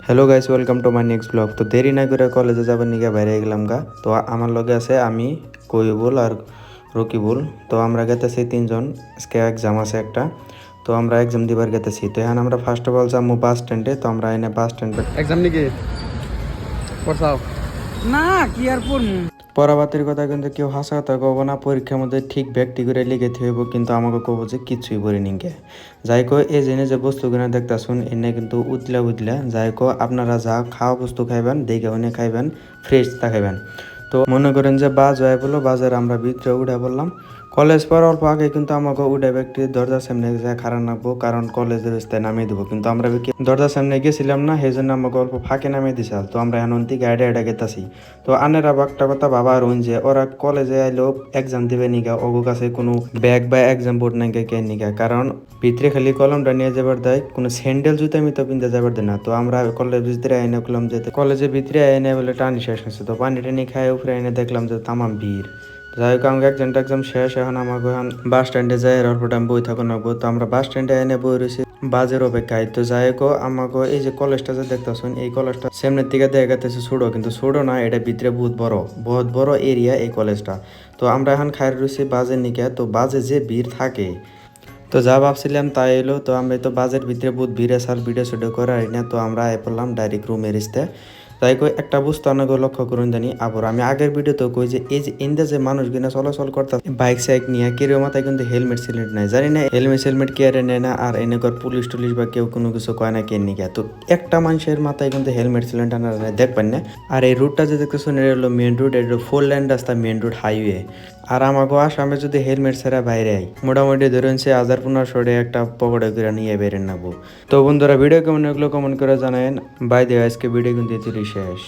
Hello guys, welcome to my next blog. তো দেরি না করে কলেজে যাবার নিকে বাইরে গেলাম গা। তো আমার লগে আছে আমি, কইবুল আর রকিবুল। তো আমরা গেতেছি তিনজন। আজকে এক্সাম আছে একটা, তো আমরা এক্সাম দিবার গেতেছি। তো এখন আমরা ফার্স্ট অফ অল যাবো বাস স্ট্যান্ডে। তো আমরা এনে বাস স্ট্যান্ডে এক্সাম নাকি পড়ছাও না কি আর পড়মু পড়াবাতির কথা কিন্তু কেউ হাসা কথা কব না। পরীক্ষার মধ্যে ঠিক ব্যক্তি করে লিখে হইব, কিন্তু আমাকে কব যে কিছুই পড়ি নিকে। যাই কো এই জেনে যে বস্তু কিনা দেখতেছুন এনে কিন্তু উতলা উতলা। যাই কো আপনারা যা খাওয়া বস্তু খাইবেন দেখে ওনে খাইবেন, ফ্রেশ তা খাইবেন। তো মনে করেন যে বাজ হয়ে বললো, বাজারে আমরা ভিতরে উঠে বললাম। কলেজ পর অল্প আগে কিন্তু আমাকে উঠে ব্যক্তি দরজার সামনে যে খারাপ নামবো, কারণ কলেজের রাস্তায় নামিয়ে দেবো। কিন্তু আমরা দরজার সামনে গেছিলাম না, সেই জন্য আমাকে অল্প ফাঁকে নামিয়ে দিছাল। তো আমরা এখন থেকে গাইডে এটা গেতাছি। তো আনেরা একটা কথা বাবা আর যে ওরা কলেজে আইলো এক্সাম দিবে নিকা, ওগো কাছে কোনো ব্যাগ বা এক্সাম বোর্ড নাই কে নিকা, কারণ ভিতরে খালি কলমটা নিয়ে যাবার দেয়, কোনো স্যান্ডেল জুতা মিতো পিনতে যাবার দেয় না। তো আমরা কলেজ ভিতরে আইনে করলাম যে কলেজের ভিতরে আইনে বলে টানি শেষ হয়েছে। তো পানি টানি খাই উপরে এনে দেখলাম যে তামাম ভিড়। যাই হোক আমাকে এক্সাম শেষ। এখন আমাকে এখন বাস স্ট্যান্ডে যাই, এরপর আমি বই থাকুন রাখবো। তো আমরা বাস স্ট্যান্ডে এনে বই রয়েছি বাজের অপেক্ষায়। তো যাই হোক আমাকে এই যে কলেজটা যে দেখতেছেন, এই কলেজটা সামনের দিকে দেখা যাচ্ছে ছোটো, কিন্তু ছোটো না, এটা ভিতরে বহুত বড় এরিয়া এই কলেজটা। তো আমরা এখন খাই রয়েছি বাজের নিকে। তো বাজে যে ভিড় থাকে, তো যা ভাবছিলাম তাই এলো। তো আমরা তো বাজের ভিতরে বহুত ভিড় আছে আর ভিডিও শুডিও করার না। তো আমরা আয় পড়লাম ডাইরেক্ট রুমের ইস্তে। তাই কই একটা বস্তু অনেক লক্ষ্য করুন জানি। আবার আমি আগের ভিডিওতে কই যে এই যে ইন্দে যে মানুষগুলো চলাচল করতে বাইক সাইক নিয়ে কেউ মাথায় কিন্তু হেলমেট সেলমেট নাই, জানি না হেলমেট কে আর নেয় না। আর এনে কর পুলিশ টুলিশ বা কেউ কোনো কিছু কয় না কে নিকে। তো একটা মানুষের মাথায় কিন্তু হেলমেট সেলমেট আনার দেখবেন না। আর এই রুটটা যে দেখতেছেন এটা হলো মেন রুট, এটা হলো 4 লেন রাস্তা, মেন রুট হাইওয়ে। আর আমাকে আসামে যদি হেলমেট ছাড়া বাইরে আই, মোটামুটি ধরুন সে 1500 একটা পকেটে করে নিয়ে বেরেন নেবো। তো বন্ধুরা ভিডিও কেমন লাগলো কমেন্ট করে জানাবেন। বাই দেওয়া আজকে ভিডিও কিন্তু শেষ।